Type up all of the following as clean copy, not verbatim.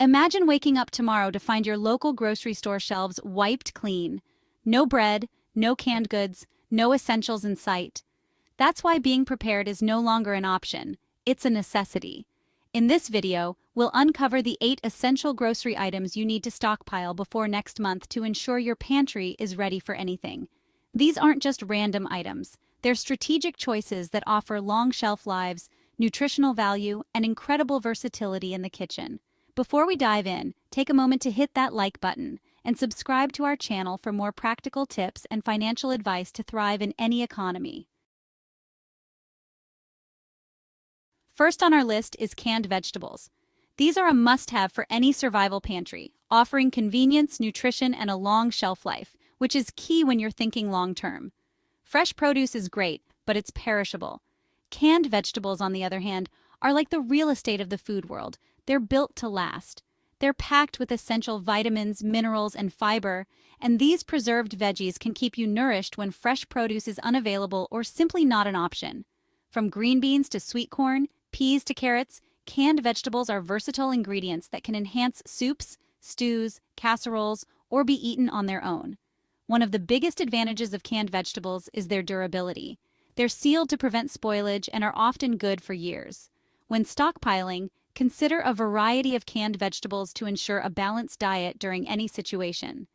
Imagine waking up tomorrow to find your local grocery store shelves wiped clean. No bread, no canned goods, no essentials in sight. That's why being prepared is no longer an option. It's a necessity. In this video, we'll uncover the 8 essential grocery items you need to stockpile before next month to ensure your pantry is ready for anything. These aren't just random items. They're strategic choices that offer long shelf lives, nutritional value, and incredible versatility in the kitchen. Before we dive in, take a moment to hit that like button and subscribe to our channel for more practical tips and financial advice to thrive in any economy. First on our list is canned vegetables. These are a must-have for any survival pantry, offering convenience, nutrition, and a long shelf life, which is key when you're thinking long-term. Fresh produce is great, but it's perishable. Canned vegetables, on the other hand, are like the real estate of the food world. They're built to last. They're packed with essential vitamins, minerals, and fiber, and these preserved veggies can keep you nourished when fresh produce is unavailable or simply not an option. From green beans to sweet corn, peas to carrots, canned vegetables are versatile ingredients that can enhance soups, stews, casseroles, or be eaten on their own. One of the biggest advantages of canned vegetables is their durability. They're sealed to prevent spoilage and are often good for years. When stockpiling, consider a variety of canned vegetables to ensure a balanced diet during any situation.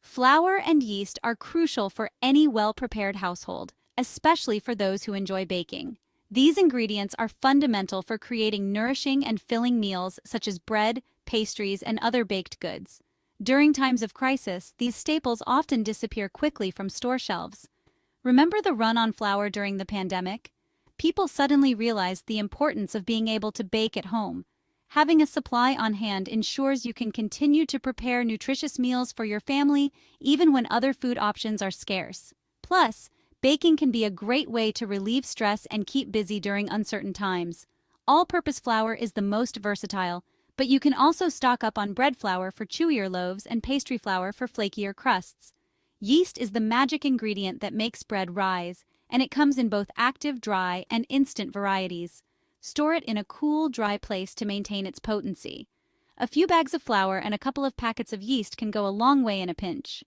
Flour and yeast are crucial for any well-prepared household, especially for those who enjoy baking. These ingredients are fundamental for creating nourishing and filling meals such as bread, pastries, and other baked goods. During times of crisis, these staples often disappear quickly from store shelves. Remember the run on flour during the pandemic? People suddenly realized the importance of being able to bake at home. Having a supply on hand ensures you can continue to prepare nutritious meals for your family even when other food options are scarce. Plus, baking can be a great way to relieve stress and keep busy during uncertain times. All-purpose flour is the most versatile, but you can also stock up on bread flour for chewier loaves and pastry flour for flakier crusts. Yeast is the magic ingredient that makes bread rise, and it comes in both active, dry, and instant varieties. Store it in a cool, dry place to maintain its potency. A few bags of flour and a couple of packets of yeast can go a long way in a pinch.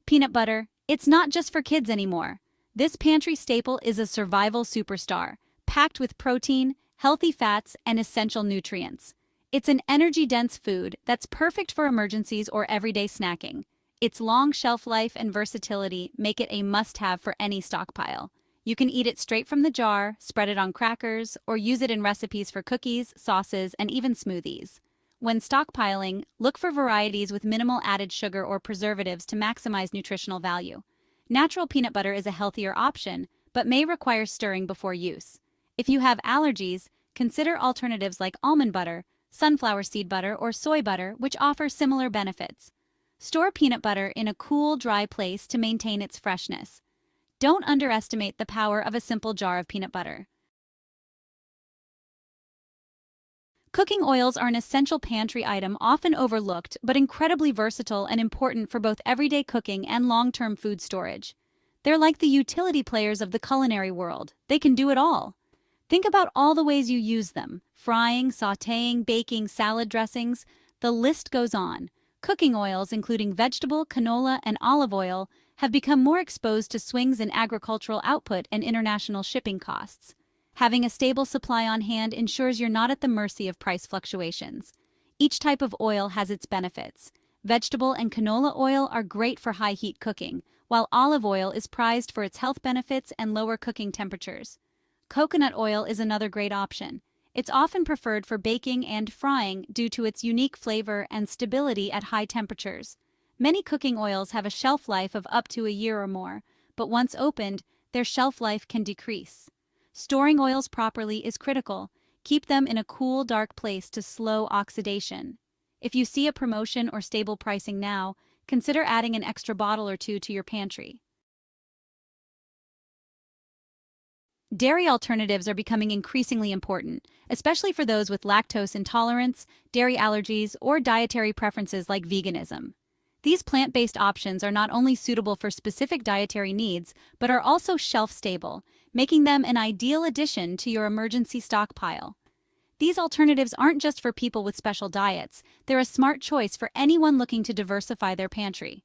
Peanut butter. It's not just for kids anymore. This pantry staple is a survival superstar, packed with protein, healthy fats, and essential nutrients. It's an energy-dense food that's perfect for emergencies or everyday snacking. Its long shelf life and versatility make it a must-have for any stockpile. You can eat it straight from the jar, spread it on crackers, or use it in recipes for cookies, sauces, and even smoothies. When stockpiling, look for varieties with minimal added sugar or preservatives to maximize nutritional value. Natural peanut butter is a healthier option, but may require stirring before use. If you have allergies, consider alternatives like almond butter, sunflower seed butter, or soy butter, which offer similar benefits. Store peanut butter in a cool, dry place to maintain its freshness. Don't underestimate the power of a simple jar of peanut butter. Cooking oils are an essential pantry item often overlooked but incredibly versatile and important for both everyday cooking and long-term food storage. They're like the utility players of the culinary world. They can do it all. Think about all the ways you use them: frying, sautéing, baking, salad dressings. The list goes on. Cooking oils, including vegetable, canola, and olive oil, have become more exposed to swings in agricultural output and international shipping costs. Having a stable supply on hand ensures you're not at the mercy of price fluctuations. Each type of oil has its benefits. Vegetable and canola oil are great for high-heat cooking, while olive oil is prized for its health benefits and lower cooking temperatures. Coconut oil is another great option. It's often preferred for baking and frying due to its unique flavor and stability at high temperatures. Many cooking oils have a shelf life of up to a year or more, but once opened, their shelf life can decrease. Storing oils properly is critical. Keep them in a cool, dark place to slow oxidation. If you see a promotion or stable pricing now, consider adding an extra bottle or two to your pantry. Dairy alternatives are becoming increasingly important, especially for those with lactose intolerance, dairy allergies, or dietary preferences like veganism. These plant-based options are not only suitable for specific dietary needs, but are also shelf-stable, making them an ideal addition to your emergency stockpile. These alternatives aren't just for people with special diets, they're a smart choice for anyone looking to diversify their pantry.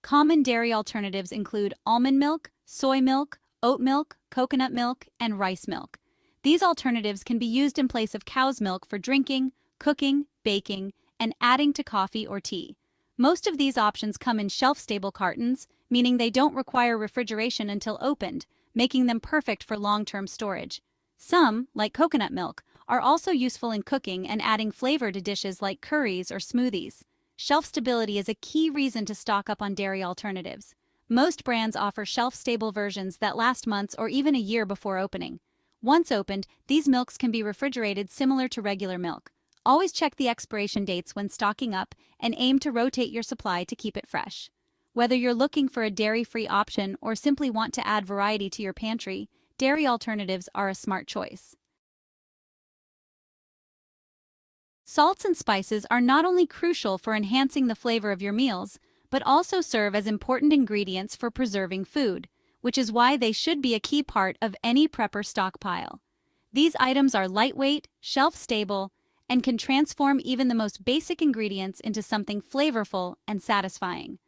Common dairy alternatives include almond milk, soy milk, oat milk, coconut milk, and rice milk. These alternatives can be used in place of cow's milk for drinking, cooking, baking, and adding to coffee or tea. Most of these options come in shelf-stable cartons, meaning they don't require refrigeration until opened, making them perfect for long-term storage. Some, like coconut milk, are also useful in cooking and adding flavor to dishes like curries or smoothies. Shelf stability is a key reason to stock up on dairy alternatives. Most brands offer shelf-stable versions that last months or even a year before opening. Once opened, these milks can be refrigerated similar to regular milk. Always check the expiration dates when stocking up and aim to rotate your supply to keep it fresh. Whether you're looking for a dairy-free option or simply want to add variety to your pantry, dairy alternatives are a smart choice. Salts and spices are not only crucial for enhancing the flavor of your meals, but also serve as important ingredients for preserving food, which is why they should be a key part of any prepper stockpile. These items are lightweight, shelf-stable, and can transform even the most basic ingredients into something flavorful and satisfying.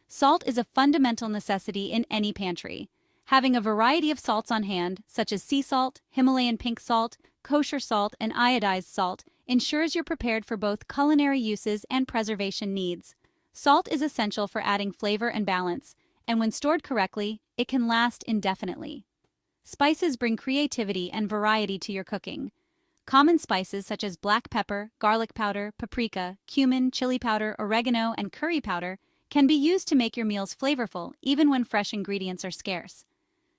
Salt is a fundamental necessity in any pantry. Having a variety of salts on hand, such as sea salt, Himalayan pink salt, kosher salt, and iodized salt, ensures you're prepared for both culinary uses and preservation needs. Salt is essential for adding flavor and balance, and when stored correctly, it can last indefinitely. Spices bring creativity and variety to your cooking. Common spices such as black pepper, garlic powder, paprika, cumin, chili powder, oregano, and curry powder can be used to make your meals flavorful even when fresh ingredients are scarce.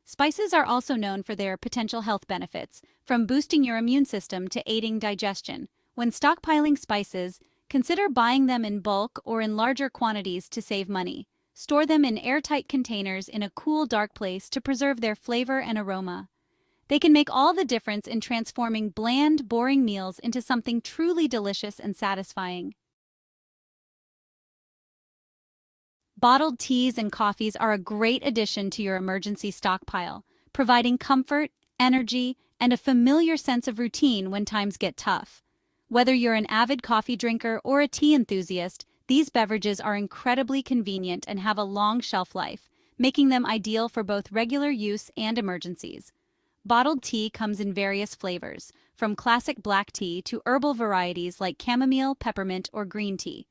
Spices are also known for their potential health benefits, from boosting your immune system to aiding digestion. When stockpiling spices, consider buying them in bulk or in larger quantities to save money. Store them in airtight containers in a cool, dark place to preserve their flavor and aroma. They can make all the difference in transforming bland, boring meals into something truly delicious and satisfying. Bottled teas and coffees are a great addition to your emergency stockpile, providing comfort, energy, and a familiar sense of routine when times get tough. Whether you're an avid coffee drinker or a tea enthusiast, these beverages are incredibly convenient and have a long shelf life, making them ideal for both regular use and emergencies. Bottled tea comes in various flavors, from classic black tea to herbal varieties like chamomile, peppermint, or green tea.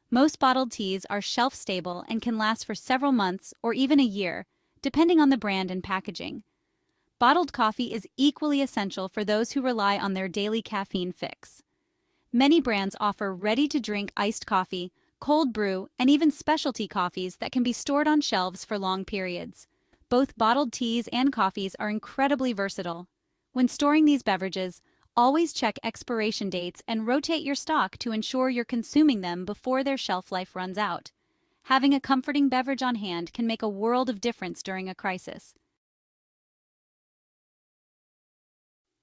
Most bottled teas are shelf-stable and can last for several months or even a year, depending on the brand and packaging. Bottled coffee is equally essential for those who rely on their daily caffeine fix. Many brands offer ready-to-drink iced coffee, cold brew, and even specialty coffees that can be stored on shelves for long periods. Both bottled teas and coffees are incredibly versatile. When storing these beverages, always check expiration dates and rotate your stock to ensure you're consuming them before their shelf life runs out. Having a comforting beverage on hand can make a world of difference during a crisis.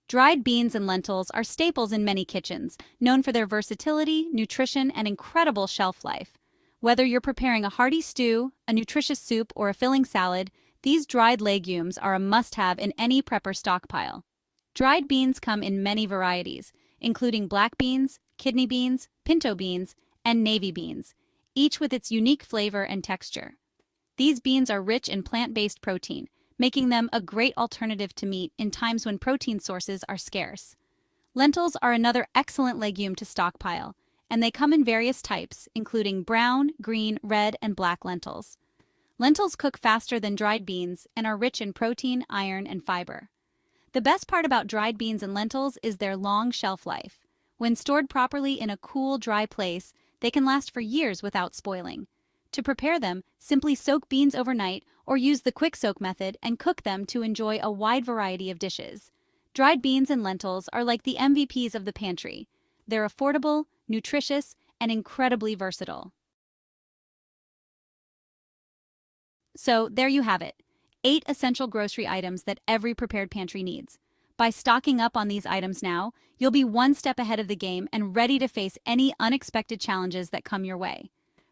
Dried beans and lentils are staples in many kitchens, known for their versatility, nutrition, and incredible shelf life. Whether you're preparing a hearty stew, a nutritious soup, or a filling salad, these dried legumes are a must-have in any prepper stockpile. Dried beans come in many varieties, including black beans, kidney beans, pinto beans, and navy beans, each with its unique flavor and texture. These beans are rich in plant-based protein, making them a great alternative to meat in times when protein sources are scarce. Lentils are another excellent legume to stockpile, and they come in various types, including brown, green, red, and black lentils. Lentils cook faster than dried beans and are rich in protein, iron, and fiber. The best part about dried beans and lentils is their long shelf life. When stored properly in a cool, dry place, they can last for years without spoiling. To prepare them, simply soak beans overnight or use the quick soak method and cook them to enjoy a wide variety of dishes. Dried beans and lentils are like the MVPs of the pantry. They're affordable, nutritious, and incredibly versatile. So, there you have it. 8 essential grocery items that every prepared pantry needs. By stocking up on these items now, you'll be one step ahead of the game and ready to face any unexpected challenges that come your way.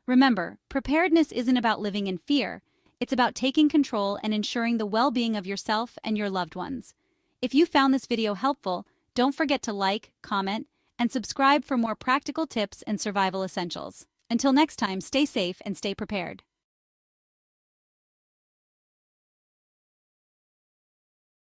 Remember, preparedness isn't about living in fear. It's about taking control and ensuring the well-being of yourself and your loved ones. If you found this video helpful, don't forget to like, comment, and subscribe for more practical tips and survival essentials. Until next time, stay safe and stay prepared.